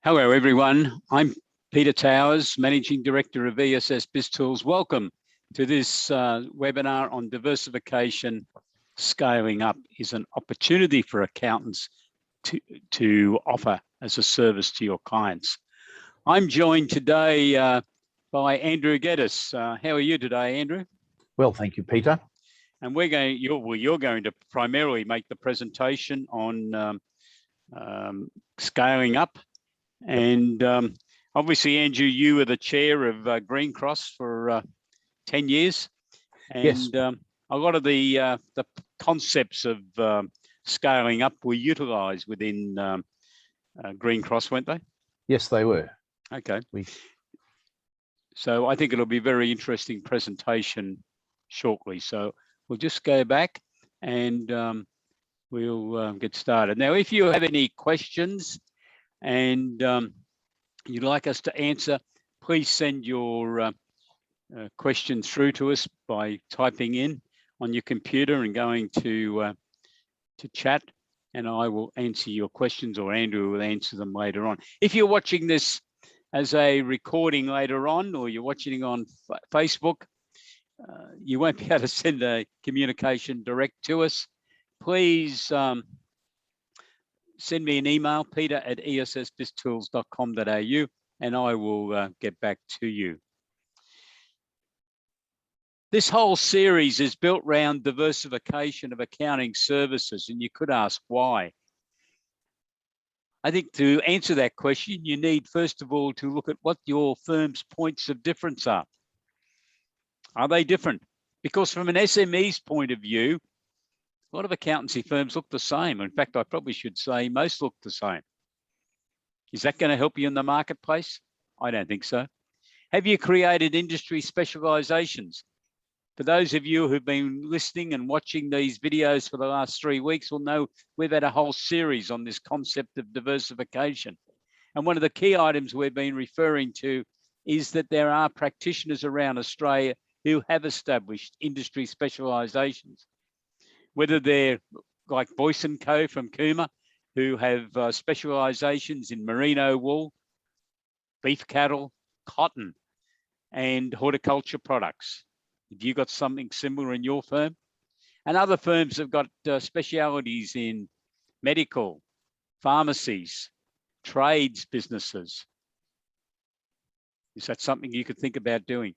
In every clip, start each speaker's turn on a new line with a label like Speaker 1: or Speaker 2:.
Speaker 1: Hello, everyone. I'm Peter Towers, Managing Director of ESS BIZTOOLS. Welcome to this webinar on diversification. Scaling up is an opportunity for accountants to offer as a service to your clients. I'm joined today by Andrew Geddes. How are you today, Andrew?
Speaker 2: Well, thank you, Peter.
Speaker 1: And you're going to primarily make the presentation on scaling up. And obviously, Andrew, you were the chair of Green Cross for 10 years. And
Speaker 2: yes.
Speaker 1: A lot of the concepts of scaling up were utilised within Green Cross, weren't they?
Speaker 2: Yes, they were.
Speaker 1: Okay. So I think it'll be a very interesting presentation shortly. So we'll just go back and we'll get started. Now, if you have any questions and you'd like us to answer, please send your questions through to us by typing in on your computer and going to chat, and I will answer your questions, or Andrew will answer them later on. If you're watching this as a recording later on, or you're watching on Facebook, you won't be able to send a communication direct to us. Please send me an email, peter@essbiztools.com.au, and I will get back to you. This whole series is built around diversification of accounting services, and you could ask why. I think to answer that question, you need, first of all, to look at what your firm's points of difference are. Are they different? Because from an SME's point of view, a lot of accountancy firms look the same. In fact, I probably should say most look the same. Is that going to help you in the marketplace? I don't think so. Have you created industry specializations? For those of you who've been listening and watching these videos for the last 3 weeks will know we've had a whole series on this concept of diversification. And one of the key items we've been referring to is that there are practitioners around Australia who have established industry specializations. Whether they're like Boyce & Co from Cooma, who have specializations in merino wool, beef cattle, cotton, and horticulture products. Have you got something similar in your firm? And other firms have got specialities in medical, pharmacies, trades businesses. Is that something you could think about doing?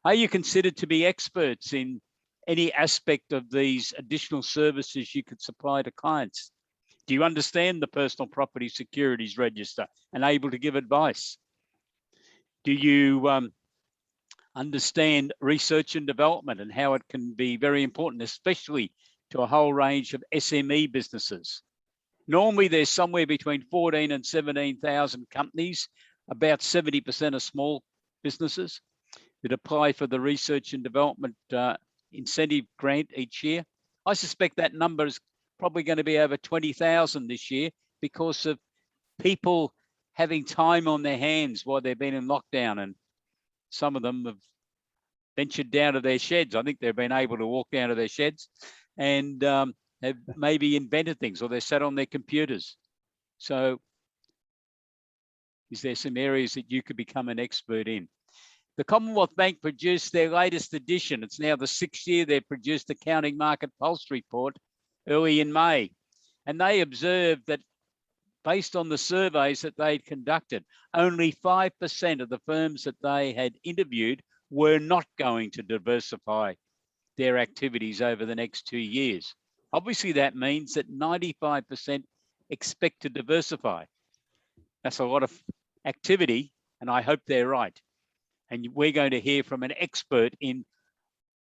Speaker 1: Are you considered to be experts in any aspect of these additional services you could supply to clients? Do you understand the Personal Property Securities Register and able to give advice? Do you understand research and development and how it can be very important, especially to a whole range of SME businesses? Normally, there's somewhere between 14 and 17,000 companies, about 70% are small businesses that apply for the research and development incentive grant each year. I suspect that number is probably going to be over 20,000 this year because of people having time on their hands while they've been in lockdown, and some of them have ventured down to their sheds. I think they've been able to walk down to their sheds and have maybe invented things, or they're sat on their computers. So is there some areas that you could become an expert in? The Commonwealth Bank produced their latest edition. It's now the 6th year they've produced Accounting Market Pulse report early in May. And they observed that based on the surveys that they'd conducted, only 5% of the firms that they had interviewed were not going to diversify their activities over the next 2 years. Obviously, that means that 95% expect to diversify. That's a lot of activity, and I hope they're right. And we're going to hear from an expert in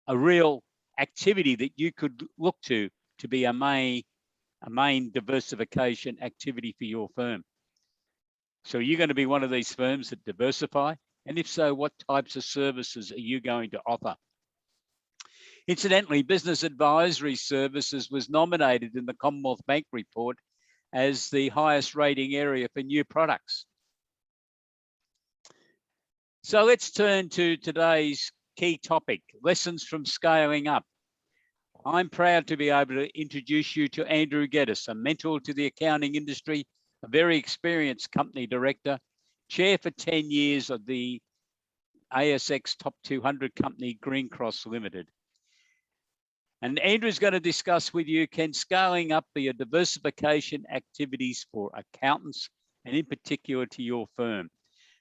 Speaker 1: a real activity that you could look to be a main diversification activity for your firm. So you're going to be one of these firms that diversify? And if so, what types of services are you going to offer? Incidentally, Business Advisory Services was nominated in the Commonwealth Bank report as the highest rating area for new products. So let's turn to today's key topic, lessons from scaling up. I'm proud to be able to introduce you to Andrew Geddes, a mentor to the accounting industry a very experienced company director, chair for 10 years of the ASX Top 200 company Green Cross Limited. And Andrew's going to discuss with you, can scaling up be a diversification activities for accountants and in particular to your firm?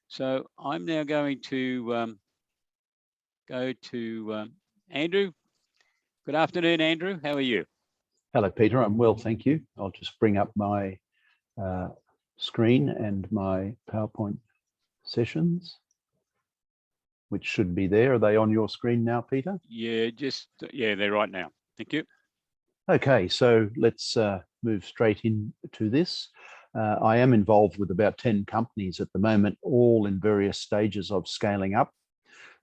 Speaker 1: So I'm now going to go to Andrew. Good afternoon, Andrew. How are you?
Speaker 2: Hello, Peter. I'm well, thank you. I'll just bring up my screen and my PowerPoint sessions, which should be there. Are they on your screen now, Peter?
Speaker 1: Yeah, they're right now. Thank you.
Speaker 2: Okay, so let's move straight into this. I am involved with about 10 companies at the moment, all in various stages of scaling up.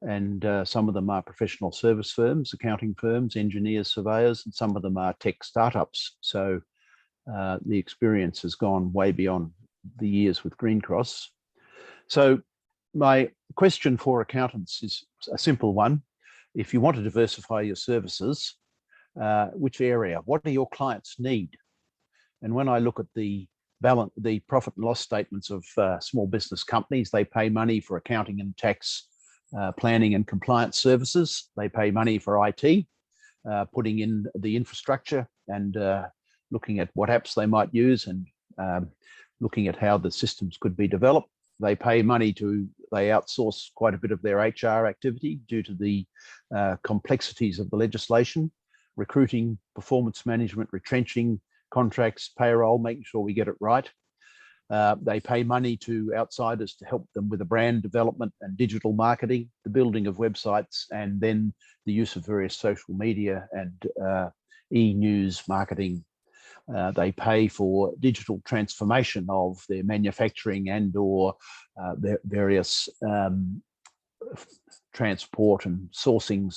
Speaker 2: And some of them are professional service firms, accounting firms, engineers, surveyors, and some of them are tech startups. So the experience has gone way beyond the years with Green Cross. So my question for accountants is a simple one. If you want to diversify your services, which area? What do your clients need? And when I look at the profit and loss statements of small business companies, they pay money for accounting and tax, planning and compliance services. They pay money for IT, putting in the infrastructure and looking at what apps they might use and looking at how the systems could be developed. They pay money they outsource quite a bit of their HR activity due to the complexities of the legislation, recruiting, performance management, retrenching, contracts, payroll, making sure we get it right. They pay money to outsiders to help them with the brand development and digital marketing, the building of websites, and then the use of various social media and e-news marketing. They pay for digital transformation of their manufacturing and or their various transport and sourcing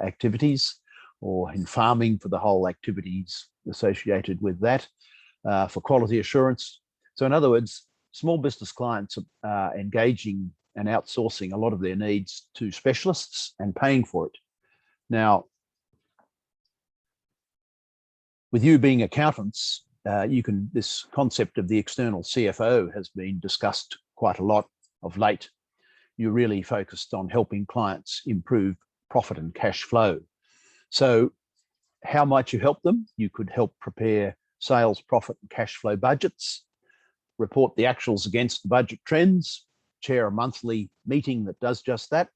Speaker 2: activities, or in farming for the whole activities associated with that, for quality assurance. So in other words, small business clients are engaging and outsourcing a lot of their needs to specialists and paying for it. Now, with you being accountants, this concept of the external CFO has been discussed quite a lot of late. You're really focused on helping clients improve profit and cash flow. So how might you help them? You could help prepare sales, profit and cash flow budgets, report the actuals against the budget trends, chair a monthly meeting that does just that.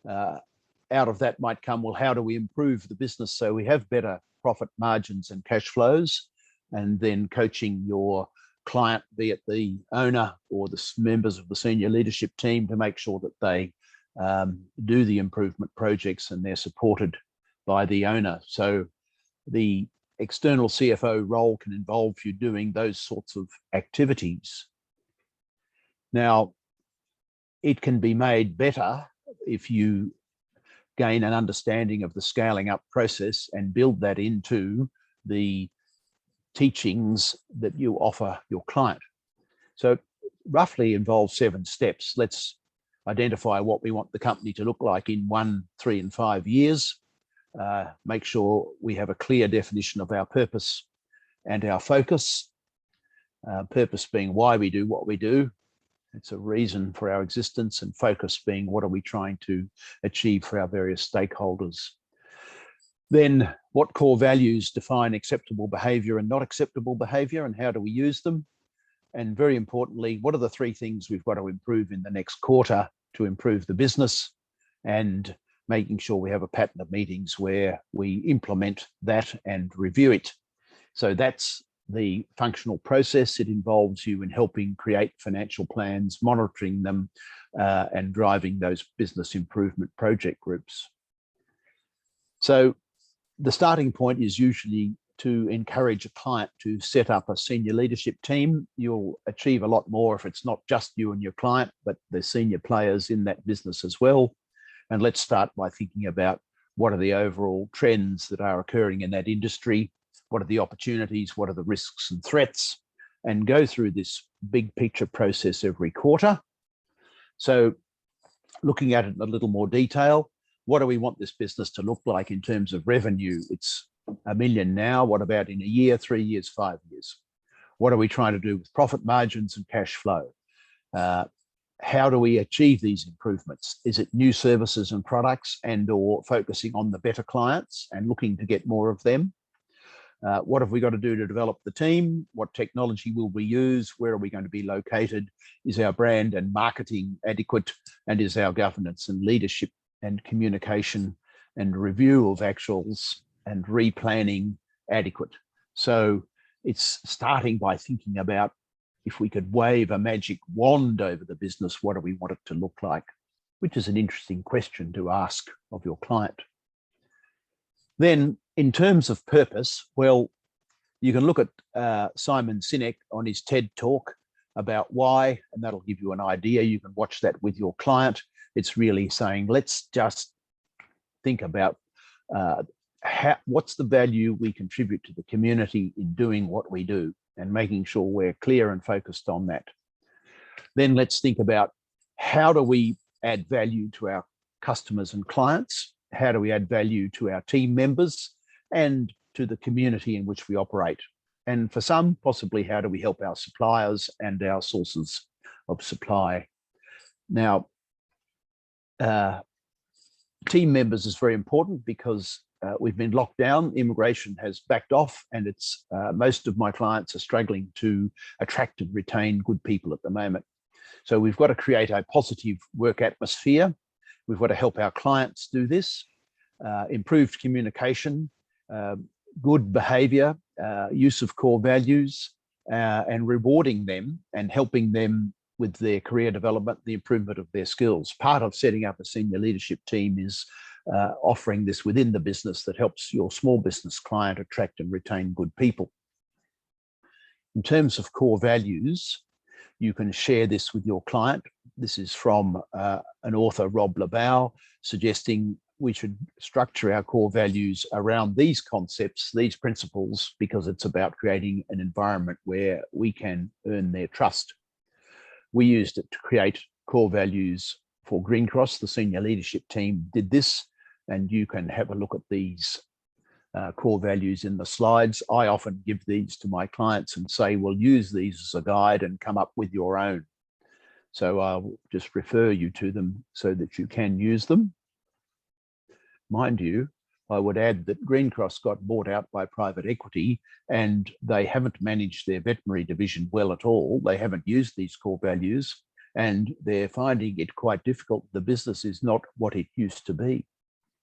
Speaker 2: Out of that might come, well, how do we improve the business so we have better profit margins and cash flows? And then coaching your client, be it the owner or the members of the senior leadership team, to make sure that they do the improvement projects and they're supported by the owner. So the external CFO role can involve you doing those sorts of activities. Now, it can be made better if you gain an understanding of the scaling up process and build that into the teachings that you offer your client. So roughly involves 7 steps. Let's identify what we want the company to look like in 1, 3, and 5 years. Make sure we have a clear definition of our purpose and our focus. Purpose being why we do what we do. It's a reason for our existence, and focus being what are we trying to achieve for our various stakeholders. Then what core values define acceptable behavior and not acceptable behavior, and how do we use them? And very importantly, what are the 3 things we've got to improve in the next quarter to improve the business, and making sure we have a pattern of meetings where we implement that and review it. So that's the functional process. It involves you in helping create financial plans, monitoring them, and driving those business improvement project groups. So the starting point is usually to encourage a client to set up a senior leadership team. You'll achieve a lot more if it's not just you and your client, but the senior players in that business as well. And let's start by thinking about what are the overall trends that are occurring in that industry, what are the opportunities, what are the risks and threats, and go through this big picture process every quarter. So looking at it in a little more detail, what do we want this business to look like in terms of revenue? It's $1 million now. What about in a year, 3 years, 5 years? What are we trying to do with profit margins and cash flow? How do we achieve these improvements? Is it new services and products and or focusing on the better clients and looking to get more of them? What have we got to do to develop the team? What technology will we use? Where are we going to be located? Is our brand and marketing adequate? And is our governance and leadership and communication and review of actuals and replanning adequate? So it's starting by thinking about, if we could wave a magic wand over the business, what do we want it to look like? Which is an interesting question to ask of your client. Then in terms of purpose, well, you can look at Simon Sinek on his TED talk about why, and that'll give you an idea. You can watch that with your client. It's really saying, let's just think about what's the value we contribute to the community in doing what we do, and making sure we're clear and focused on that. Then let's think about, how do we add value to our customers and clients? How do we add value to our team members and to the community in which we operate? And for some, possibly, how do we help our suppliers and our sources of supply? Now, team members is very important because we've been locked down, immigration has backed off, and it's most of my clients are struggling to attract and retain good people at the moment. So we've got to create a positive work atmosphere. We've got to help our clients do this, improved communication, good behavior, use of core values, and rewarding them and helping them with their career development, the improvement of their skills. Part of setting up a senior leadership team is offering this within the business that helps your small business client attract and retain good people. In terms of core values, you can share this with your client. This is from an author, Rob LeBow, suggesting we should structure our core values around these concepts, these principles, because it's about creating an environment where we can earn their trust. We used it to create core values for Green Cross. The senior leadership team did this, and you can have a look at these core values in the slides. I often give these to my clients and say, well, use these as a guide and come up with your own. So I'll just refer you to them so that you can use them. Mind you, I would add that Green Cross got bought out by private equity, and they haven't managed their veterinary division well at all. They haven't used these core values, and they're finding it quite difficult. The business is not what it used to be.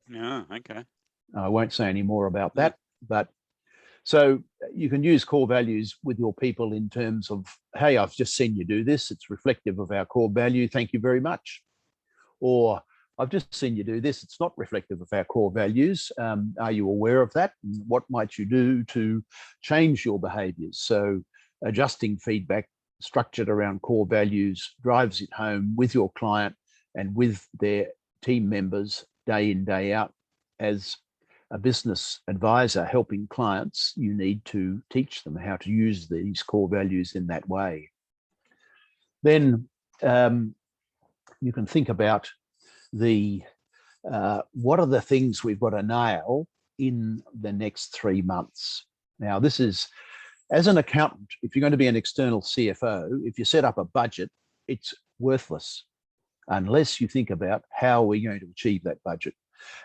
Speaker 1: Yeah, okay.
Speaker 2: I won't say any more about that, but so you can use core values with your people in terms of, hey, I've just seen you do this. It's reflective of our core value. Thank you very much. Or I've just seen you do this. It's not reflective of our core values. Are you aware of that? And what might you do to change your behaviors? So adjusting feedback structured around core values drives it home with your client and with their team members day in, day out. As a business advisor helping clients, you need to teach them how to use these core values in that way. Then you can think about what are the things we've got to nail in the next 3 months. Now, this is, as an accountant, if you're going to be an external CFO, if you set up a budget, it's worthless unless you think about how we're going to achieve that budget.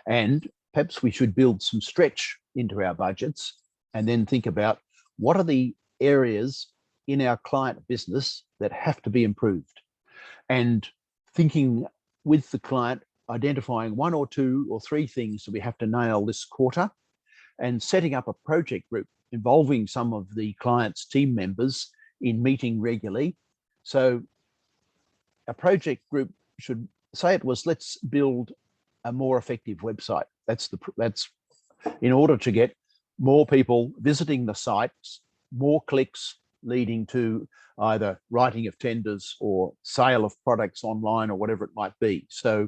Speaker 2: And perhaps we should build some stretch into our budgets and then think about what are the areas in our client business that have to be improved, and thinking with the client, identifying 1 or 2 or 3 things that we have to nail this quarter, and setting up a project group involving some of the client's team members in meeting regularly. So a project group should say it was, let's build a more effective website. That's in order to get more people visiting the sites, more clicks leading to either writing of tenders or sale of products online or whatever it might be. So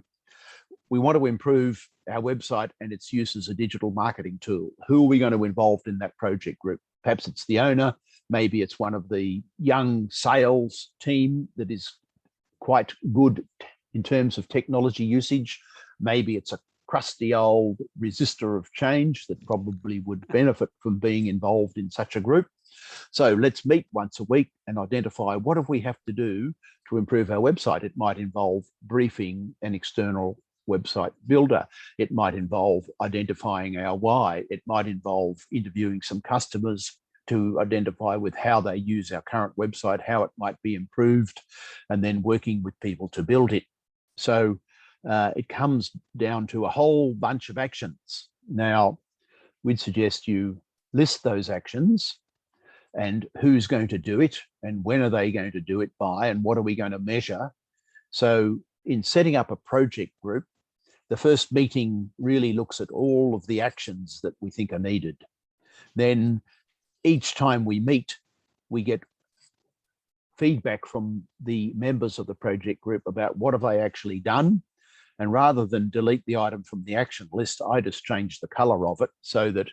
Speaker 2: we want to improve our website and its use as a digital marketing tool. Who are we going to involve in that project group? Perhaps it's the owner, maybe it's one of the young sales team that is quite good in terms of technology usage. Maybe it's a crusty old resistor of change that probably would benefit from being involved in such a group. So let's meet once a week and identify what do we have to do to improve our website. It might involve briefing an external website builder. It might involve identifying our why. It might involve interviewing some customers to identify with how they use our current website, how it might be improved, and then working with people to build it. So it comes down to a whole bunch of actions. Now, we'd suggest you list those actions and who's going to do it and when are they going to do it by and what are we going to measure. So in setting up a project group, the first meeting really looks at all of the actions that we think are needed. Then each time we meet, we get feedback from the members of the project group about what have they actually done. And rather than delete the item from the action list, I just change the color of it so that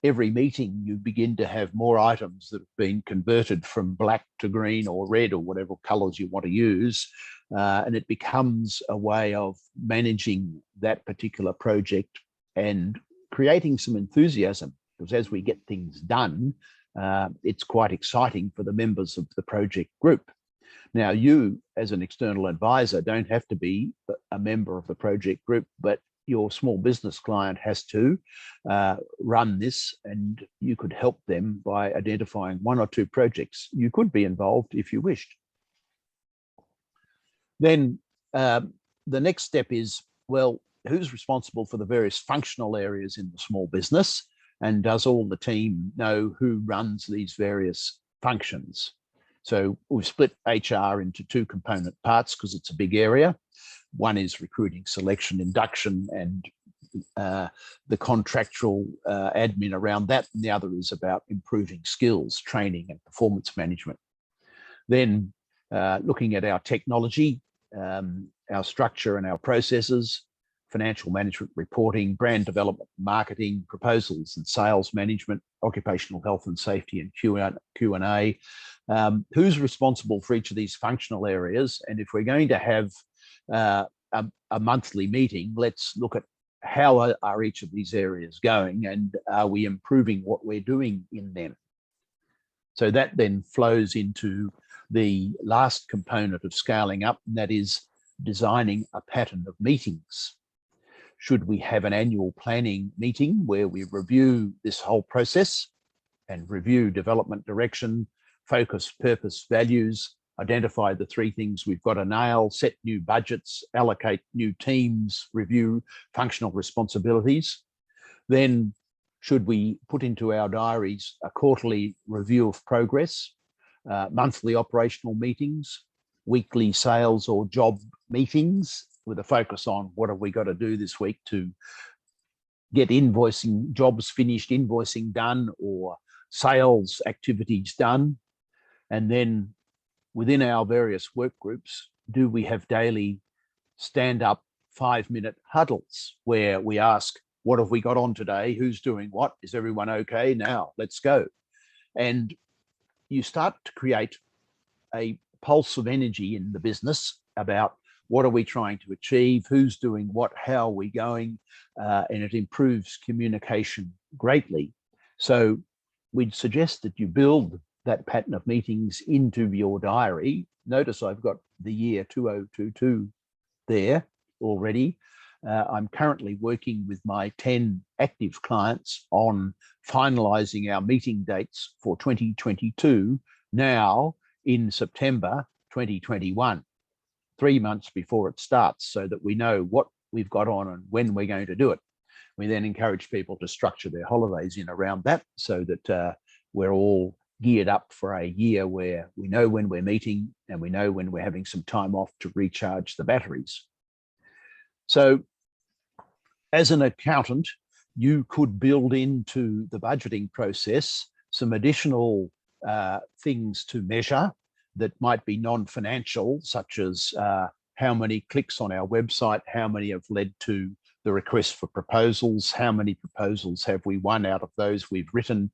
Speaker 2: every meeting you begin to have more items that have been converted from black to green or red or whatever colors you want to use. And it becomes a way of managing that particular project and creating some enthusiasm, because as we get things done, it's quite exciting for the members of the project group. Now, you as an external advisor don't have to be a member of the project group, but your small business client has to run this, and you could help them by identifying one or two projects you could be involved if you wished. Then the next step is, well, who's responsible for the various functional areas in the small business, and does all the team know who runs these various functions? So we've split HR into two component parts because it's a big area. One is recruiting, selection, induction, and the contractual admin around that. And the other is about improving skills, training, and performance management. Then looking at our technology, our structure and our processes, financial management, reporting, brand development, marketing, proposals and sales management, occupational health and safety, and Q&A. Who's responsible for each of these functional areas? And if we're going to have a monthly meeting, let's look at how are each of these areas going, and are we improving what we're doing in them? So that then flows into the last component of scaling up, and that is designing a pattern of meetings. Should we have an annual planning meeting where we review this whole process and review development direction, focus, purpose, values, identify the three things we've got to nail, set new budgets, allocate new teams, review functional responsibilities? Then should we put into our diaries a quarterly review of progress, monthly operational meetings, weekly sales or job meetings with a focus on what have we got to do this week to get invoicing jobs finished, invoicing done, or sales activities done? And then within our various work groups, do we have daily stand-up 5-minute huddles where we ask, what have we got on today? Who's doing what? Is everyone okay? Now, let's go. And you start to create a pulse of energy in the business about what are we trying to achieve, who's doing what, how are we going, and it improves communication greatly. So we'd suggest that you build that pattern of meetings into your diary. Notice I've got the year 2022 there already. I'm currently working with my 10 active clients on finalizing our meeting dates for 2022 now in September 2021, 3 months before it starts, so that we know what we've got on and when we're going to do it. We then encourage people to structure their holidays in around that so that we're all geared up for a year where we know when we're meeting and we know when we're having some time off to recharge the batteries. So as an accountant, you could build into the budgeting process some additional things to measure that might be non-financial, such as how many clicks on our website, how many have led to the request for proposals, how many proposals have we won out of those we've written,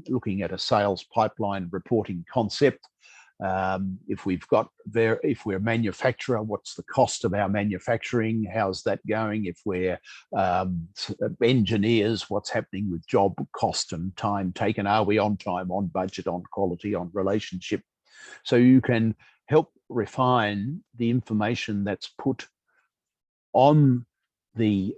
Speaker 2: looking at a sales pipeline reporting concept, If we're a manufacturer, what's the cost of our manufacturing? How's that going? If we're engineers, what's happening with job cost and time taken? Are we on time, on budget, on quality, on relationship? So you can help refine the information that's put on the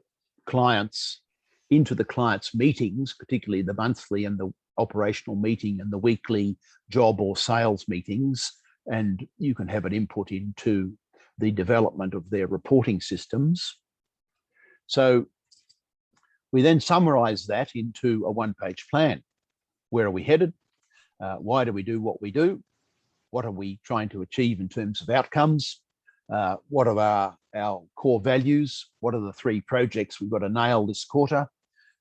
Speaker 2: clients, into the client's meetings, particularly the monthly and the operational meeting and the weekly job or sales meetings, and you can have an input into the development of their reporting systems. So we then summarize that into a one-page plan. Where are we headed? Why do we do what we do? What are we trying to achieve in terms of outcomes? What are our core values? What are the 3 projects we've got to nail this quarter?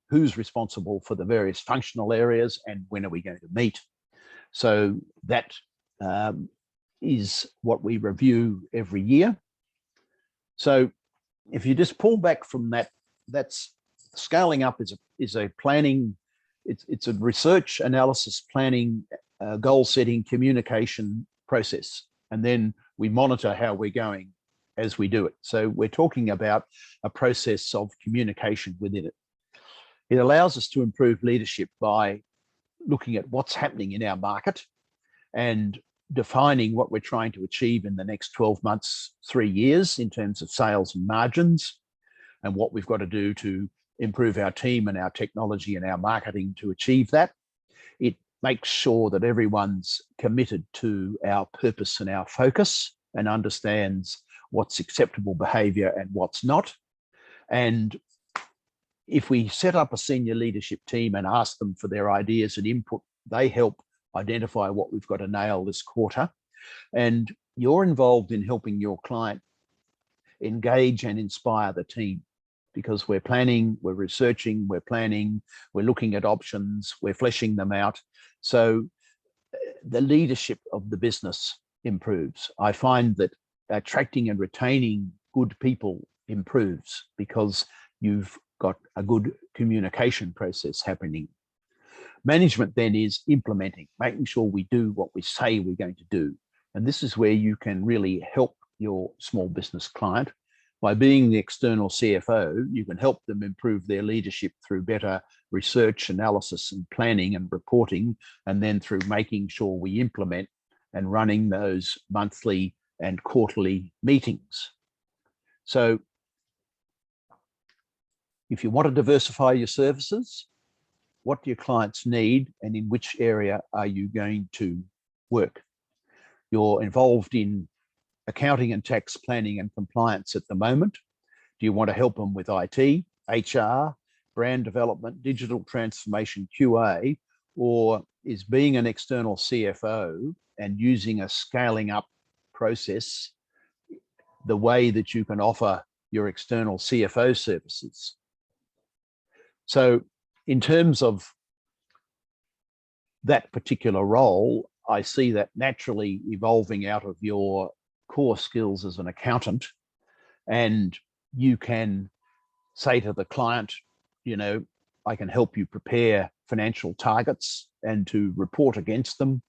Speaker 2: Who's responsible for the various functional areas, and when are we going to meet? So that is what we review every year. So if you just pull back from that, that's scaling up is a planning, it's a research, analysis, planning, goal setting, communication process. And then we monitor how we're going as we do it. So we're talking about a process of communication within it. It allows us to improve leadership by looking at what's happening in our market and defining what we're trying to achieve in the next 12 months, 3 years in terms of sales and margins, and what we've got to do to improve our team and our technology and our marketing to achieve that. It makes sure that everyone's committed to our purpose and our focus and understands what's acceptable behavior and what's not. And if we set up a senior leadership team and ask them for their ideas and input, they help identify what we've got to nail this quarter. And you're involved in helping your client engage and inspire the team, because we're planning, we're researching, we're planning, we're looking at options, we're fleshing them out. So the leadership of the business improves. I find that attracting and retaining good people improves because you've got a good communication process happening. Management then is implementing, making sure we do what we say we're going to do. And this is where you can really help your small business client. By being the external CFO, you can help them improve their leadership through better research, analysis, and planning and reporting, and then through making sure we implement and running those monthly and quarterly meetings. So if you want to diversify your services, what do your clients need and in which area are you going to work? You're involved in accounting and tax planning and compliance at the moment. Do you want to help them with IT, HR, brand development, digital transformation, QA, or is being an external CFO and using a scaling up process the way that you can offer your external CFO services? So in terms of that particular role, I see that naturally evolving out of your core skills as an accountant, and you can say to the client, you know, I can help you prepare financial targets and to report against them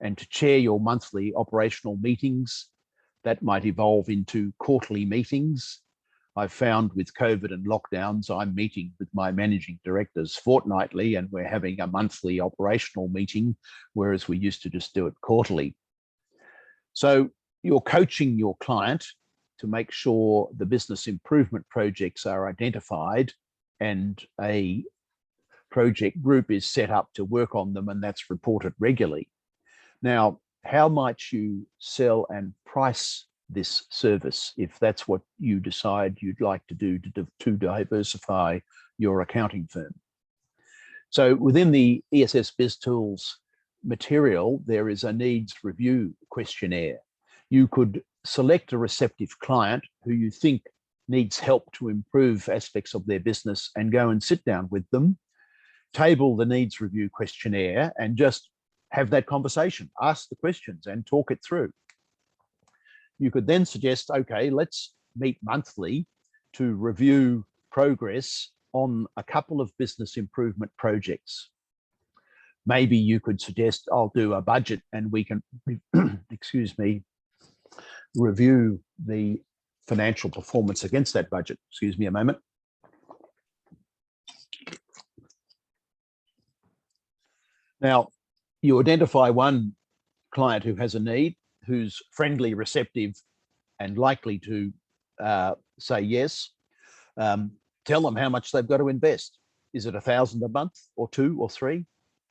Speaker 2: and to chair your monthly operational meetings. That might evolve into quarterly meetings. I've found with COVID and lockdowns, I'm meeting with my managing directors fortnightly and we're having a monthly operational meeting, whereas we used to just do it quarterly. So you're coaching your client to make sure the business improvement projects are identified and a project group is set up to work on them, and that's reported regularly. Now, how might you sell and price this service if that's what you decide you'd like to do to diversify your accounting firm? So within the ESS BIZTOOLS material, there is a needs review questionnaire. You could select a receptive client who you think needs help to improve aspects of their business and go and sit down with them, table the needs review questionnaire and just have that conversation, ask the questions and talk it through. You could then suggest, okay, let's meet monthly to review progress on a couple of business improvement projects. maybe you could suggest I'll do a budget and we can, excuse me, review the financial performance against that budget. Excuse me a moment. Now, you identify one client who has a need, who's friendly, receptive, and likely to say yes. Tell them how much they've got to invest. Is it $1,000 a month or 2 or 3?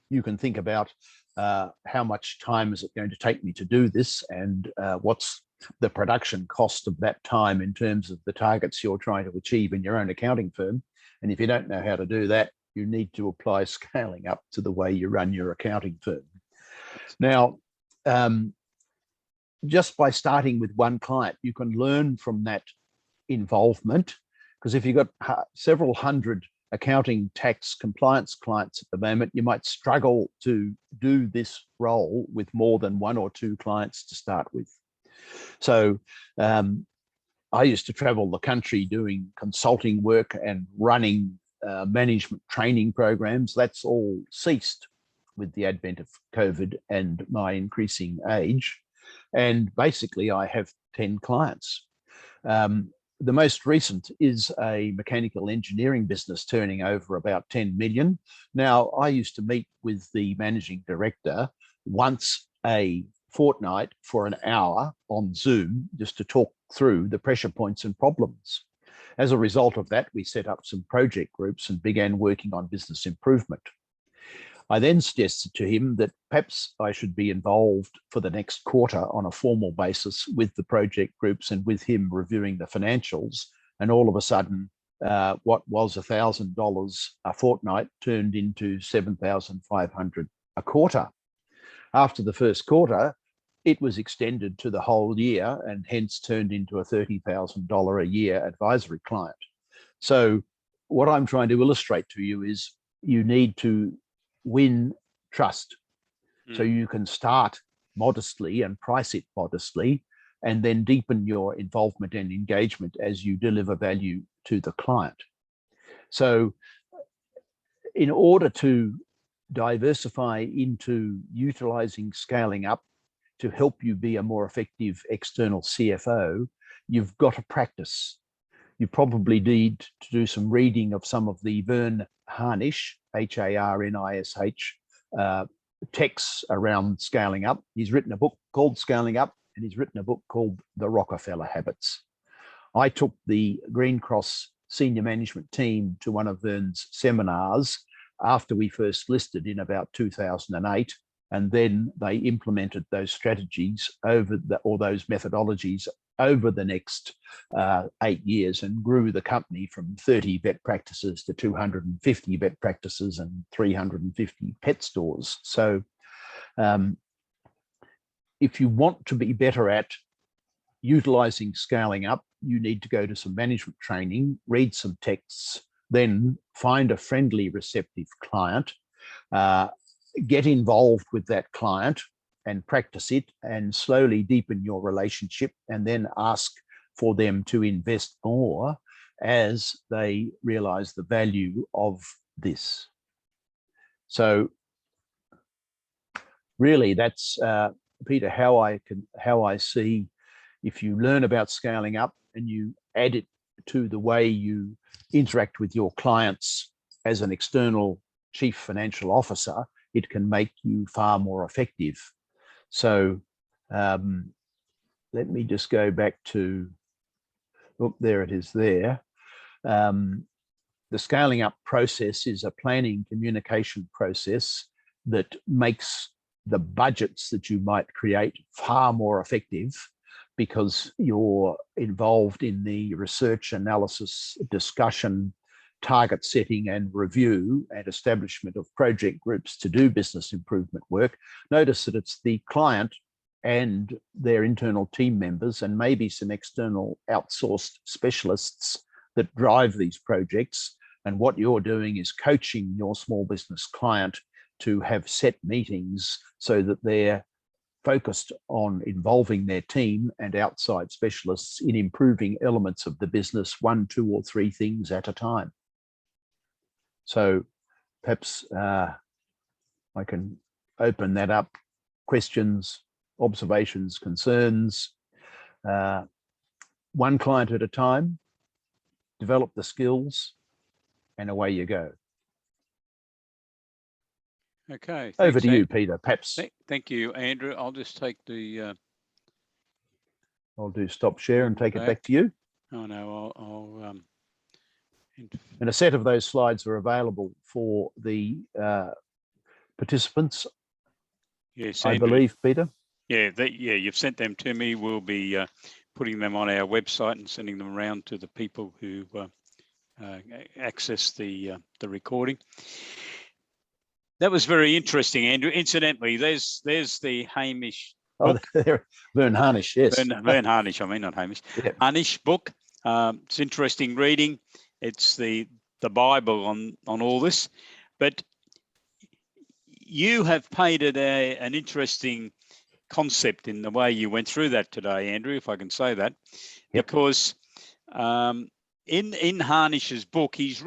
Speaker 2: You can think about how much time is it going to take me to do this, and what's the production cost of that time in terms of the targets you're trying to achieve in your own accounting firm. And if you don't know how to do that, you need to apply scaling up to the way you run your accounting firm. Now, just by starting with one client, you can learn from that involvement, because if you've got several hundred accounting, tax, compliance clients at the moment, you might struggle to do this role with more than 1 or 2 clients to start with. So I used to travel the country doing consulting work and running management training programs. That's all ceased with the advent of COVID and my increasing age. And basically I have 10 clients. The most recent is a mechanical engineering business turning over about 10 million. Now, I used to meet with the managing director once a fortnight for an hour on Zoom, just to talk through the pressure points and problems. As a result of that, we set up some project groups and began working on business improvement. I then suggested to him that perhaps I should be involved for the next quarter on a formal basis with the project groups and with him reviewing the financials. And all of a sudden, what was $1,000 a fortnight turned into $7,500 a quarter. After the first quarter, it was extended to the whole year and hence turned into a $30,000 a year advisory client. So what I'm trying to illustrate to you is you need to win trust. So you can start modestly and price it modestly, and then deepen your involvement and engagement as you deliver value to the client. So in order to diversify into utilizing scaling up to help you be a more effective external CFO, you've got to practice. You probably need to do some reading of some of the Vern Harnish, H-A-R-N-I-S-H, texts around scaling up. He's written a book called Scaling Up, and he's written a book called The Rockefeller Habits. I took the Green Cross senior management team to one of Vern's seminars after we first listed in about 2008. And then they implemented those strategies or those methodologies over the next 8 years and grew the company from 30 vet practices to 250 vet practices and 350 pet stores. So if you want to be better at utilizing scaling up, you need to go to some management training, read some texts, then find a friendly, receptive client, get involved with that client and practice it, and slowly deepen your relationship, and then ask for them to invest more as they realize the value of this. So really that's, Peter, how I see, if you learn about scaling up and you add it to the way you interact with your clients as an external chief financial officer, it can make you far more effective. So let me just go back to, oh, there it is there. The scaling up process is a planning communication process that makes the budgets that you might create far more effective, because you're involved in the research, analysis, discussion, target setting and review and establishment of project groups to do business improvement work. Notice that it's the client and their internal team members and maybe some external outsourced specialists that drive these projects. And what you're doing is coaching your small business client to have set meetings so that they're focused on involving their team and outside specialists in improving elements of the business, 1, 2, or 3 things at a time. So perhaps I can open that up. Questions, observations, concerns, one client at a time, develop the skills, and away you go.
Speaker 1: Okay.
Speaker 2: Over
Speaker 1: Thanks,
Speaker 2: to you, Peter. Perhaps
Speaker 1: Thank you, Andrew. I'll just take the.
Speaker 2: I'll do stop share and take it back to you.
Speaker 1: Oh no, I'll
Speaker 2: And a set of those slides are available for the participants.
Speaker 1: yes,
Speaker 2: I
Speaker 1: Andrew,
Speaker 2: believe, Peter.
Speaker 1: Yeah, you've sent them to me. We'll be putting them on our website and sending them around to the people who access the recording. That was very interesting, Andrew. Incidentally, there's the Hamish.
Speaker 2: Oh, there, Vern Harnish, yes.
Speaker 1: Vern Harnish, I mean, not Hamish.
Speaker 2: Yep.
Speaker 1: Harnish book. It's interesting reading. It's the Bible on all this. But you have painted an interesting concept in the way you went through that today, Andrew, if I can say that. Yep. Because in Harnish's book, he's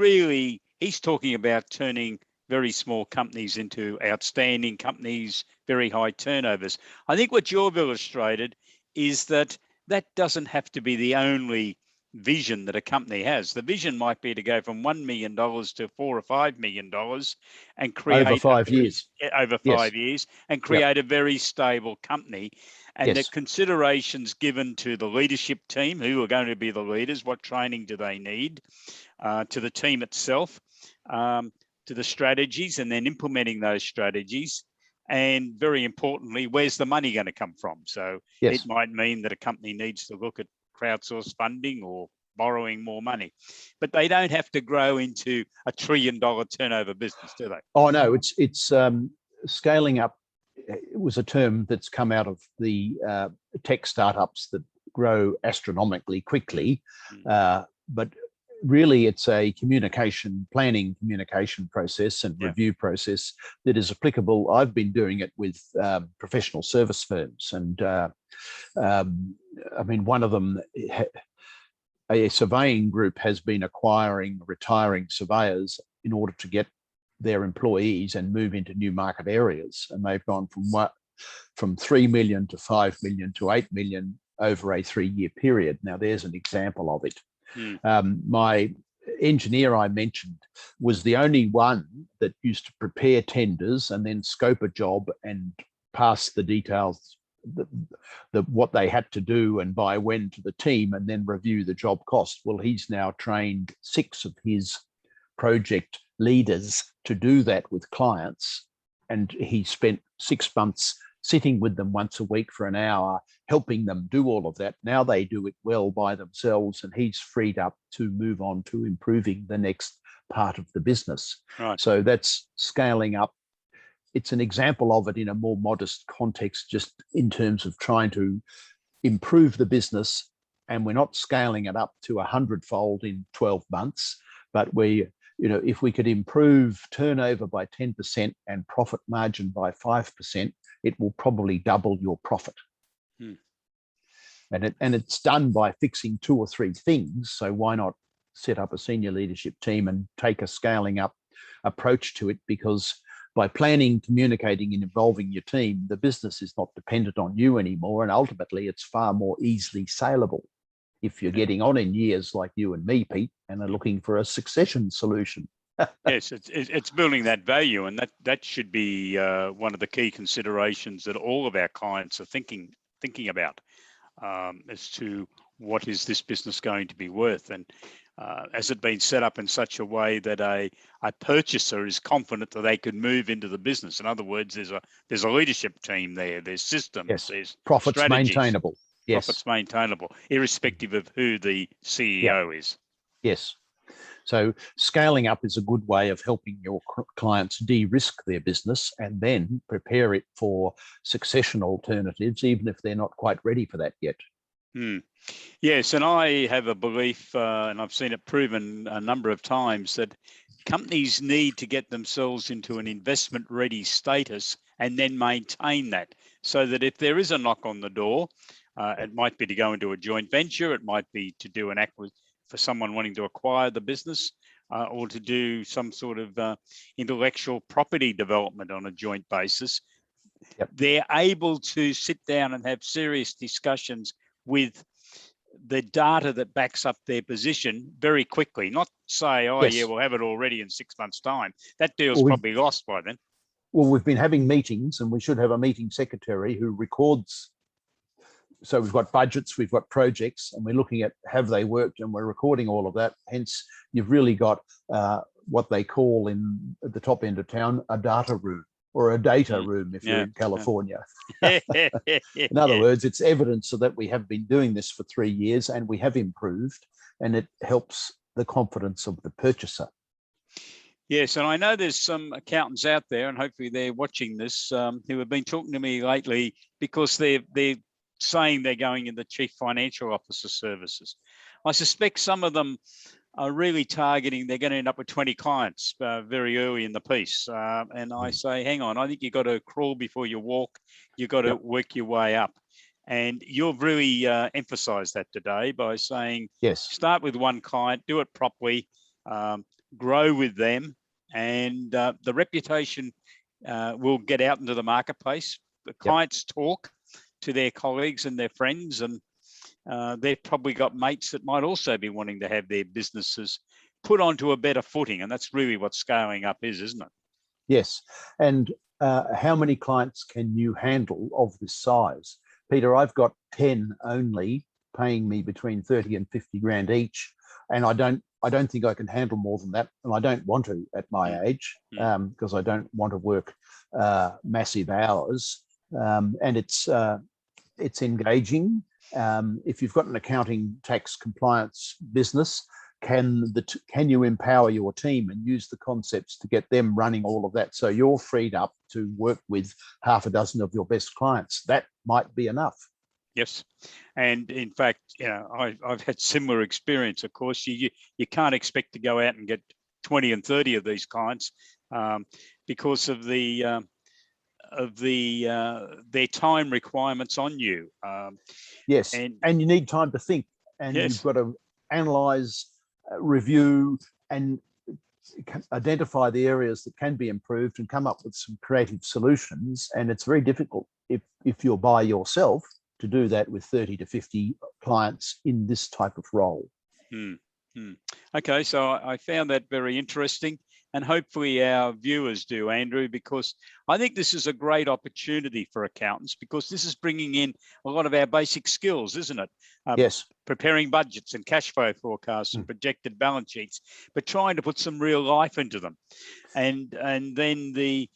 Speaker 1: talking about turning very small companies into outstanding companies, very high turnovers. I think what you've illustrated is that doesn't have to be the only vision that a company has. The vision might be to go from $1 million to $4 or $5 million and create
Speaker 2: over 5 years.
Speaker 1: Over 5 years and create a very stable company. And the considerations given to the leadership team, who are going to be the leaders, what training do they need, to the team itself, to the strategies, and then implementing those strategies. And very importantly, where's the money going to come from? So it might mean that a company needs to look at crowdsource funding or borrowing more money, but they don't have to grow into $1 trillion turnover business, do they?
Speaker 2: Oh no, it's scaling up. It was a term that's come out of the tech startups that grow astronomically quickly, but really it's a planning communication process and review process that is applicable. I've been doing it with professional service firms, and I mean, one of them, a surveying group, has been acquiring retiring surveyors in order to get their employees and move into new market areas, and they've gone from 3 million to 5 million to 8 million over a 3-year period. Now there's an example of it. My engineer I mentioned was the only one that used to prepare tenders and then scope a job and pass the details, what they had to do and by when, to the team, and then review the job cost. Well, he's now trained 6 of his project leaders to do that with clients, and he spent 6 months sitting with them once a week for an hour, helping them do all of that. Now they do it well by themselves, and he's freed up to move on to improving the next part of the business. Right. So that's scaling up. It's an example of it in a more modest context, just in terms of trying to improve the business. And we're not scaling it up to 100-fold in 12 months, but if we could improve turnover by 10% and profit margin by 5%, it will probably double your profit. And it's done by fixing 2 or 3 things. So why not set up a senior leadership team and take a scaling up approach to it? Because by planning, communicating, and involving your team, the business is not dependent on you anymore. And ultimately, it's far more easily saleable if you're getting on in years like you and me, Pete, and are looking for a succession solution.
Speaker 1: Yes, it's building that value, and that should be one of the key considerations that all of our clients are thinking about, as to what is this business going to be worth, and has it been set up in such a way that a purchaser is confident that they can move into the business? In other words, there's a leadership team there, there's systems, there's
Speaker 2: profits
Speaker 1: strategies.
Speaker 2: Maintainable. Yes.
Speaker 1: Profits maintainable, irrespective of who the CEO is.
Speaker 2: Yes. So scaling up is a good way of helping your clients de-risk their business and then prepare it for succession alternatives, even if they're not quite ready for that yet.
Speaker 1: Yes, and I have a belief, and I've seen it proven a number of times, that companies need to get themselves into an investment-ready status and then maintain that, so that if there is a knock on the door, it might be to go into a joint venture, it might be to do an acquisition for someone wanting to acquire the business, or to do some sort of intellectual property development on a joint basis,
Speaker 2: Yep.
Speaker 1: they're able to sit down and have serious discussions with the data that backs up their position very quickly. Not say, oh,
Speaker 2: Yes.
Speaker 1: yeah, we'll have it already in 6 months' time. That deal's
Speaker 2: Well,
Speaker 1: probably lost by then.
Speaker 2: Well, we've been having meetings, and we should have a meeting secretary who records. So we've got budgets, we've got projects, and we're looking at have they worked, and we're recording all of that. Hence, you've really got what they call at the top end of town a data room, or a data room if you're in California. In other words, it's evidence that we have been doing this for 3 years and we have improved, and it helps the confidence of the purchaser.
Speaker 1: Yes, and I know there's some accountants out there, and hopefully they're watching this, who have been talking to me lately because they're saying they're going in the Chief Financial Officer services. I suspect some of them are really targeting, they're going to end up with 20 clients very early in the piece. And I say, hang on, I think you've got to crawl before you walk. You've got to work your way up. And you've really emphasized that today by saying,
Speaker 2: yes,
Speaker 1: start with one client, do it properly, grow with them, and the reputation will get out into the marketplace. The clients talk to their colleagues and their friends, and they've probably got mates that might also be wanting to have their businesses put onto a better footing. And that's really what scaling up is, isn't it?
Speaker 2: Yes. And how many clients can you handle of this size? Peter, I've got 10 only paying me between 30 and 50 grand each. And I don't think I can handle more than that. And I don't want to at my age, because I don't want to work massive hours. And it's engaging. If you've got an accounting, tax, compliance business, can you empower your team and use the concepts to get them running all of that, so you're freed up to work with half a dozen of your best clients? That might be enough.
Speaker 1: Yes, and in fact, I've had similar experience. Of course, you can't expect to go out and get 20 and 30 of these clients because of their time requirements on you.
Speaker 2: Yes, and you need time to think, and you've got to analyze, review, and identify the areas that can be improved and come up with some creative solutions. And it's very difficult if you're by yourself to do that with 30 to 50 clients in this type of role.
Speaker 1: Okay, so I found that very interesting, and hopefully our viewers do, Andrew, because I think this is a great opportunity for accountants, because this is bringing in a lot of our basic skills, isn't it?
Speaker 2: Yes.
Speaker 1: Preparing budgets and cash flow forecasts and projected balance sheets, but trying to put some real life into them. And then the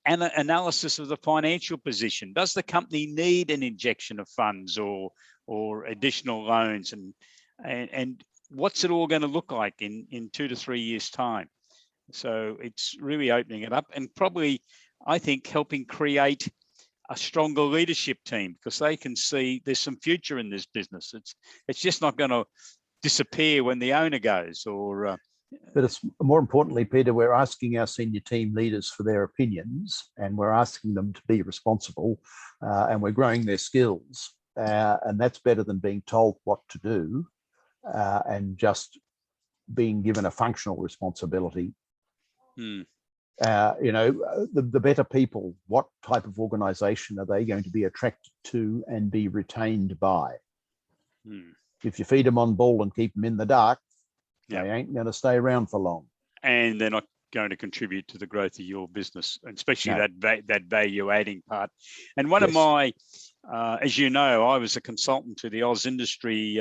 Speaker 1: analysis of the financial position. Does the company need an injection of funds or additional loans, and what's it all going to look like in 2 to 3 years' time? So it's really opening it up, and probably, I think, helping create a stronger leadership team, because they can see there's some future in this business. It's just not going to disappear when the owner goes, or.
Speaker 2: But it's more importantly, Peter, we're asking our senior team leaders for their opinions, and we're asking them to be responsible, and we're growing their skills, and that's better than being told what to do and just being given a functional responsibility. The better people, what type of organization are they going to be attracted to and be retained by? If you feed them on ball and keep them in the dark, they ain't going to stay around for long. And
Speaker 1: they're not going to contribute to the growth of your business, and especially that value adding part. And one of my, as you know, I was a consultant to the Oz Industry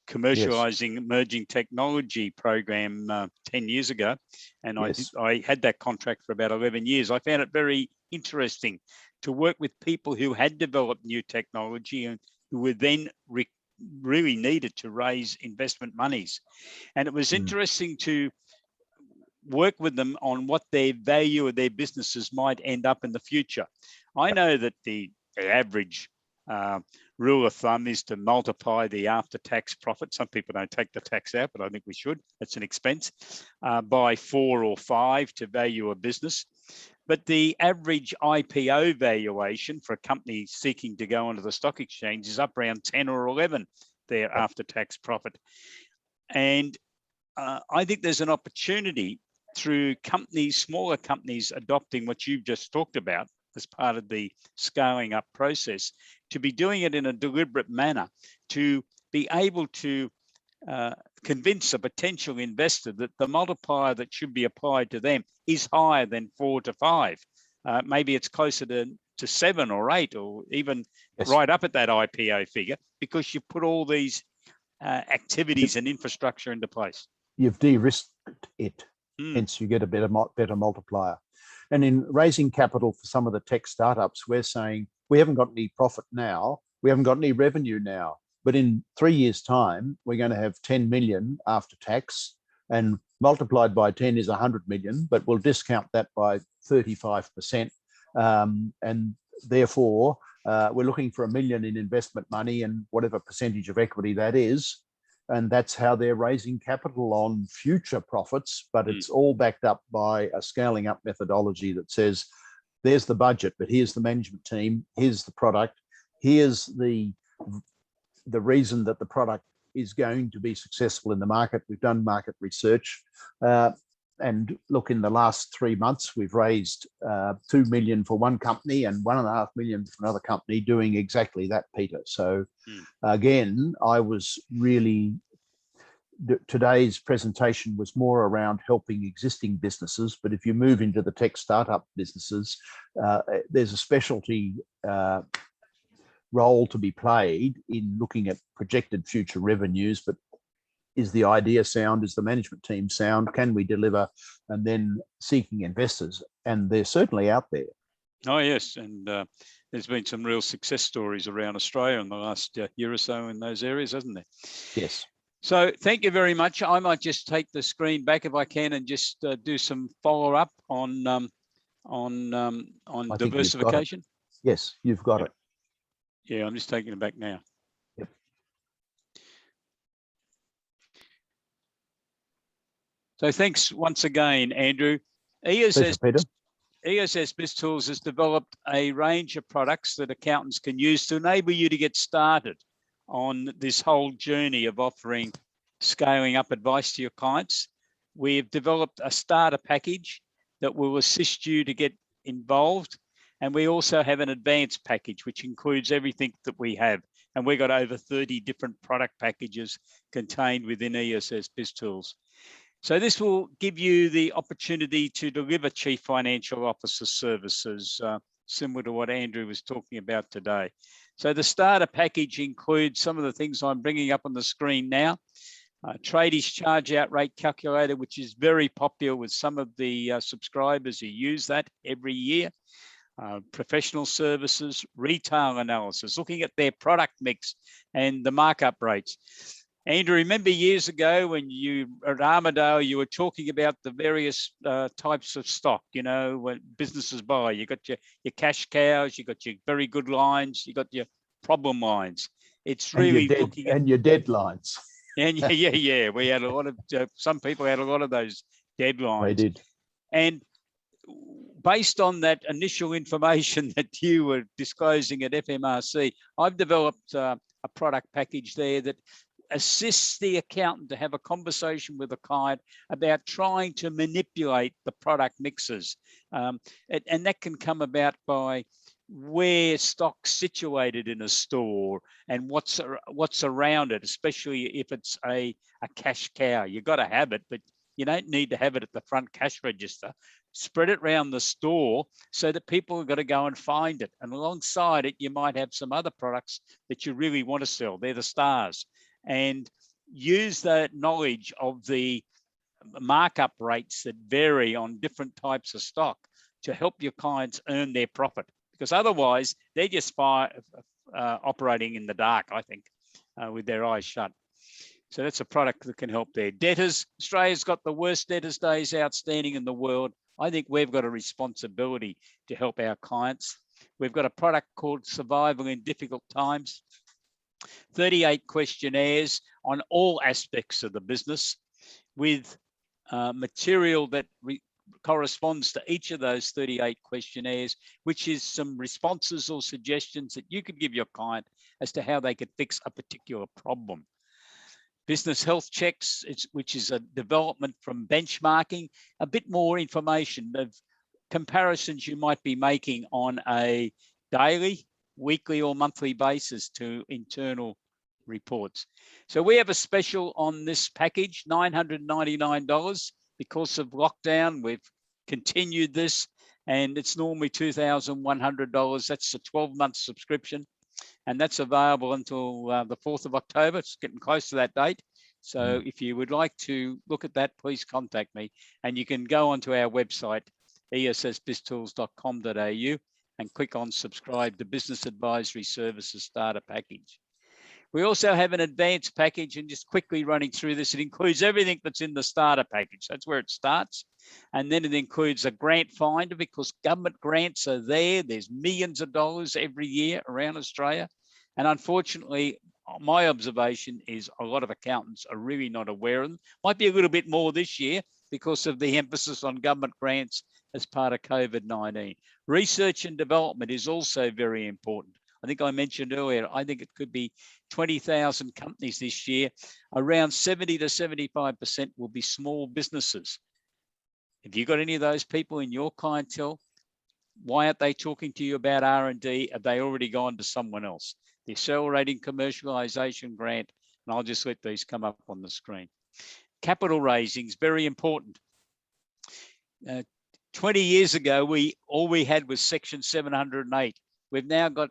Speaker 1: Commercializing Emerging Technology program 10 years ago. And I had that contract for about 11 years. I found it very interesting to work with people who had developed new technology and who were then really needed to raise investment monies. And it was interesting to work with them on what their value of their businesses might end up in the future. I know that the average rule of thumb is to multiply the after-tax profit. Some people don't take the tax out, but I think we should. It's an expense, by 4 or 5 to value a business. But the average IPO valuation for a company seeking to go onto the stock exchange is up around 10 or 11, their after-tax profit. And I think there's an opportunity through companies, smaller companies adopting what you've just talked about as part of the scaling up process, to be doing it in a deliberate manner, to be able to convince a potential investor that the multiplier that should be applied to them is higher than 4 to 5. Maybe it's closer to 7 or 8, or even right up at that IPO figure, because you put all these activities and infrastructure into place.
Speaker 2: You've de-risked it, hence you get a better multiplier. And in raising capital for some of the tech startups, we're saying we haven't got any profit now, we haven't got any revenue now, but in 3 years' time, we're going to have 10 million after tax, and multiplied by 10 is 100 million, but we'll discount that by 35%. And therefore, we're looking for $1 million in investment money and whatever percentage of equity that is. And that's how they're raising capital on future profits, but it's all backed up by a scaling up methodology that says, there's the budget, but here's the management team, here's the product, here's the reason that the product is going to be successful in the market. We've done market research. And look, in the last 3 months, we've raised 2 million for one company and 1.5 million for another company doing exactly that, Peter. So again, I was really, today's presentation was more around helping existing businesses, but if you move into the tech startup businesses, there's a specialty role to be played in looking at projected future revenues, but is the idea sound? Is the management team sound? Can we deliver? And then seeking investors, and they're certainly out there.
Speaker 1: Oh yes, and there's been some real success stories around Australia in the last year or so in those areas, hasn't there?
Speaker 2: Yes.
Speaker 1: So thank you very much. I might just take the screen back if I can and just do some follow up on diversification.
Speaker 2: Yes, you've got it.
Speaker 1: Yeah, I'm just taking it back now.
Speaker 2: Yep.
Speaker 1: So thanks once again, Andrew.
Speaker 2: Pleasure, Peter.
Speaker 1: ESS BIZTOOLS has developed a range of products that accountants can use to enable you to get started on this whole journey of offering scaling up advice to your clients. We've developed a starter package that will assist you to get involved. And we also have an advanced package, which includes everything that we have. And we've got over 30 different product packages contained within ESS BIZTOOLS. So this will give you the opportunity to deliver Chief Financial Officer services, similar to what Andrew was talking about today. So the starter package includes some of the things I'm bringing up on the screen now. Tradies charge out rate calculator, which is very popular with some of the subscribers who use that every year. Professional services, retail analysis, looking at their product mix and the markup rates. Andrew, remember years ago when you were at Armidale, you were talking about the various types of stock, you know, when businesses buy. You got your cash cows, you got your very good lines, you got your problem lines. It's really looking at
Speaker 2: your deadlines.
Speaker 1: And yeah. We had a lot of, some people had a lot of those deadlines.
Speaker 2: They did.
Speaker 1: And based on that initial information that you were disclosing at FMRC, I've developed a product package there that assists the accountant to have a conversation with a client about trying to manipulate the product mixes. And that can come about by where stock's situated in a store and what's around it, especially if it's a cash cow. You've got to have it, but you don't need to have it at the front cash register. Spread it around the store so that people have got to go and find it. And alongside it, you might have some other products that you really want to sell. They're the stars. And use that knowledge of the markup rates that vary on different types of stock to help your clients earn their profit. Because otherwise, they're just operating in the dark, I think, with their eyes shut. So that's a product that can help there. Debtors, Australia's got the worst debtors days outstanding in the world. I think we've got a responsibility to help our clients. We've got a product called Survival in Difficult Times. 38 questionnaires on all aspects of the business with material that corresponds to each of those 38 questionnaires, which is some responses or suggestions that you could give your client as to how they could fix a particular problem. Business health checks, which is a development from benchmarking, a bit more information of comparisons you might be making on a daily, weekly, or monthly basis to internal reports. So we have a special on this package, $999. Because of lockdown, we've continued this, and it's normally $2,100. That's a 12-month subscription, and that's available until the 4th of October. It's getting close to that date. So if you would like to look at that, please contact me, and you can go onto our website, essbiztools.com.au, and click on subscribe to Business Advisory Services Starter Package. We also have an advanced package, and just quickly running through this, it includes everything that's in the starter package. That's where it starts. And then it includes a grant finder, because government grants are there. There's millions of dollars every year around Australia. And unfortunately, my observation is a lot of accountants are really not aware of them. Might be a little bit more this year because of the emphasis on government grants as part of COVID-19. Research and development is also very important. I think I mentioned earlier, I think it could be 20,000 companies this year. Around 70 to 75% will be small businesses. Have you got any of those people in your clientele? Why aren't they talking to you about R&D? Have they already gone to someone else? The Accelerating Commercialization Grant, and I'll just let these come up on the screen. Capital raising is very important. 20 years ago, all we had was Section 708. We've now got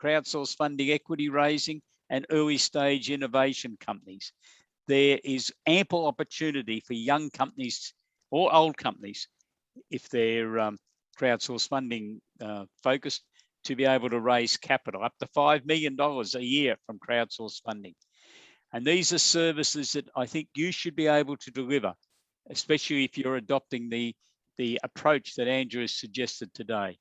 Speaker 1: crowdsourced funding, equity raising, and early stage innovation companies. There is ample opportunity for young companies or old companies, if they're crowdsourced funding focused, to be able to raise capital up to $5 million a year from crowdsourced funding. And these are services that I think you should be able to deliver, especially if you're adopting the approach that Andrew has suggested today.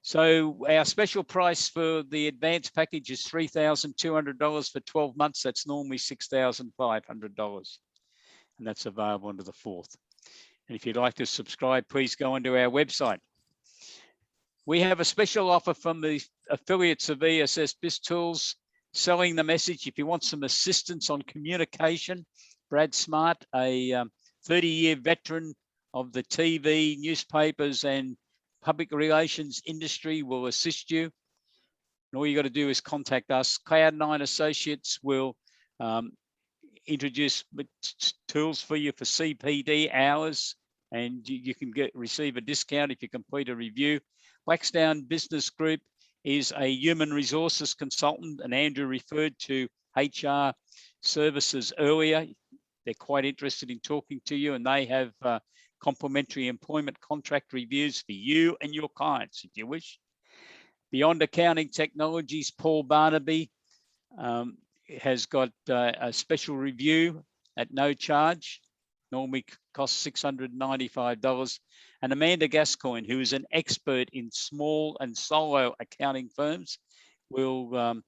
Speaker 1: So our special price for the advanced package is $3,200 for 12 months. That's normally $6,500. And that's available under the 4th. And if you'd like to subscribe, please go onto our website. We have a special offer from the affiliates of ESS BizTools, selling the message. If you want some assistance on communication, Brad Smart, a 30-year veteran of the TV, newspapers, and public relations industry, will assist you. And all you got to do is contact us. Cloud9 Associates will introduce tools for you for CPD hours, and you can receive a discount if you complete a review. Blackstone Business Group is a human resources consultant, and Andrew referred to HR services earlier. They're quite interested in talking to you, and they have complimentary employment contract reviews for you and your clients, if you wish. Beyond Accounting Technologies, Paul Barnaby has got a special review at no charge, normally costs $695. And Amanda Gascoigne, who is an expert in small and solo accounting firms, will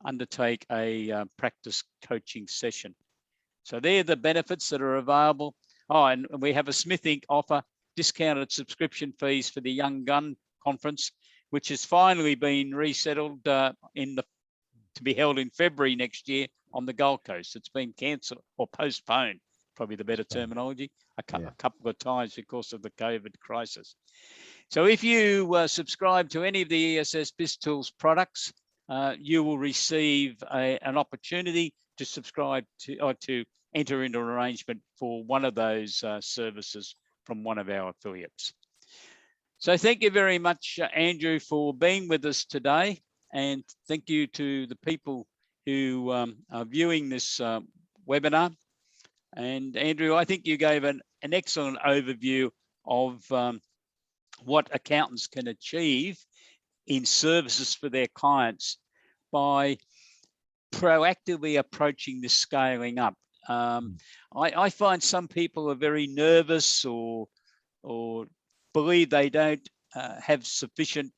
Speaker 1: undertake a practice coaching session. So they're the benefits that are available. Oh, and we have a Smith Inc. offer, discounted subscription fees for the Young Gun Conference, which has finally been resettled to be held in February next year on the Gold Coast. It's been cancelled or postponed, probably the better terminology, a couple of times because of the COVID crisis. So if you subscribe to any of the ESS BizTools products, you will receive an opportunity to subscribe to or to enter into an arrangement for one of those services from one of our affiliates. So thank you very much, Andrew, for being with us today. And thank you to the people who are viewing this webinar. And Andrew, I think you gave an excellent overview of what accountants can achieve in services for their clients by proactively approaching this scaling up. I find some people are very nervous or believe they don't have sufficient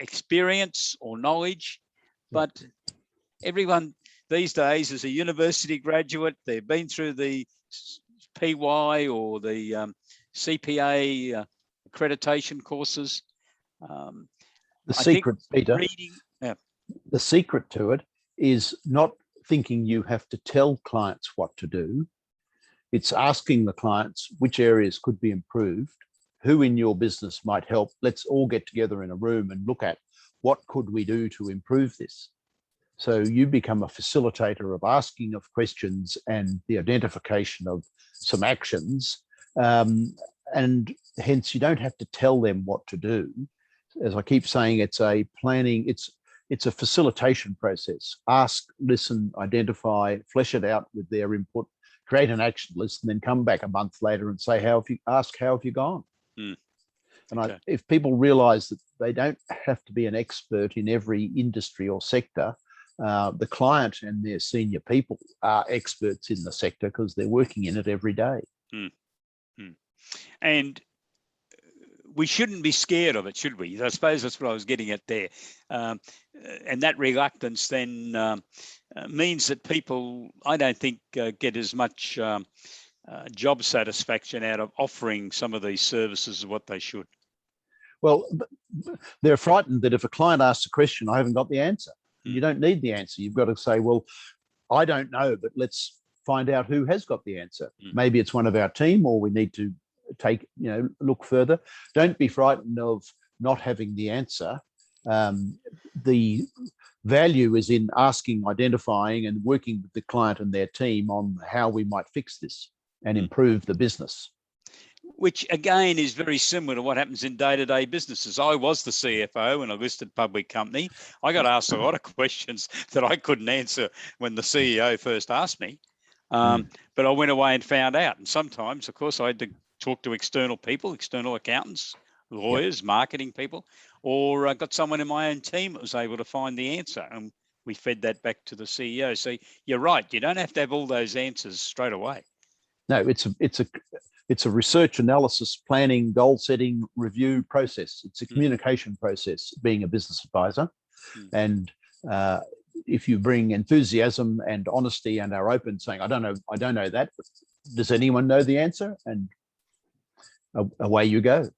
Speaker 1: experience or knowledge, but everyone these days is a university graduate. They've been through the PY or the CPA accreditation courses.
Speaker 2: The secret, Peter,
Speaker 1: reading,
Speaker 2: the secret to it is not thinking you have to tell clients what to do. It's asking the clients which areas could be improved, who in your business might help. Let's all get together in a room and look at what could we do to improve this. So you become a facilitator of asking of questions and the identification of some actions. And hence you don't have to tell them what to do. As I keep saying, it's a planning, it's a facilitation process. Ask, listen, identify, flesh it out with their input, create an action list, and then come back a month later and say, how have you gone?
Speaker 1: Mm.
Speaker 2: And
Speaker 1: Okay.
Speaker 2: if people realize that they don't have to be an expert in every industry or sector, the client and their senior people are experts in the sector because they're working in it every day.
Speaker 1: Mm. Mm. And we shouldn't be scared of it, should we? I suppose that's what I was getting at there. And that reluctance then means that people, I don't think, get as much job satisfaction out of offering some of these services as what they should.
Speaker 2: Well, they're frightened that if a client asks a question, I haven't got the answer.
Speaker 1: Mm.
Speaker 2: You don't need the answer. You've got to say, well, I don't know, but let's find out who has got the answer.
Speaker 1: Mm.
Speaker 2: Maybe it's one of our team, or we need to look further. Don't be frightened of not having the answer. The value is in asking, identifying, and working with the client and their team on how we might fix this and improve the business.
Speaker 1: Which again is very similar to what happens in day-to-day businesses. I was the CFO in a listed public company. I got asked a lot of questions that I couldn't answer when the CEO first asked me. But I went away and found out. And sometimes, of course, I had to talk to external people, external accountants, lawyers, marketing people, or I got someone in my own team that was able to find the answer. And we fed that back to the CEO. So you're right. You don't have to have all those answers straight away.
Speaker 2: No, it's a research, analysis, planning, goal setting, review process. It's a communication process, being a business advisor. And if you bring enthusiasm and honesty and are open, saying, I don't know that, but does anyone know the answer? And away you go.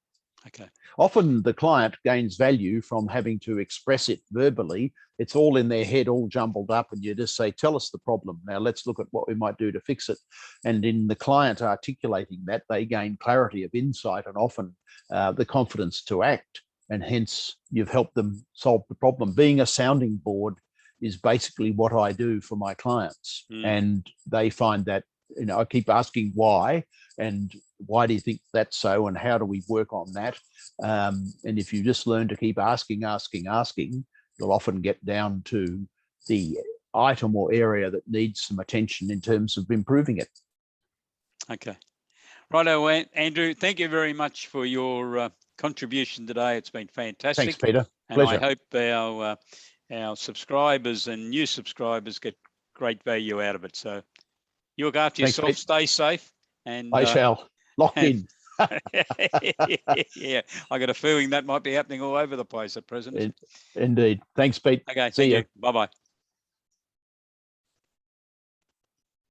Speaker 1: Okay.
Speaker 2: Often the client gains value from having to express it verbally. It's all in their head, all jumbled up, and you just say, tell us the problem. Now let's look at what we might do to fix it. And in the client articulating that, they gain clarity of insight and often the confidence to act. And hence you've helped them solve the problem. Being a sounding board is basically what I do for my clients. And they find that, I keep asking why, and why do you think that's so, and how do we work on that? And if you just learn to keep asking, you'll often get down to the item or area that needs some attention in terms of improving it. Okay.
Speaker 1: Righto, Andrew, thank you very much for your contribution today. It's been fantastic.
Speaker 2: Thanks, Peter.
Speaker 1: Pleasure. And I hope our subscribers and new subscribers get great value out of it. So you look after yourself, Pete. Stay safe. And
Speaker 2: I shall. Lock in.
Speaker 1: Yeah, I got a feeling that might be happening all over the place at present.
Speaker 2: Indeed. Thanks, Pete.
Speaker 1: Okay,
Speaker 2: See you.
Speaker 1: Bye-bye.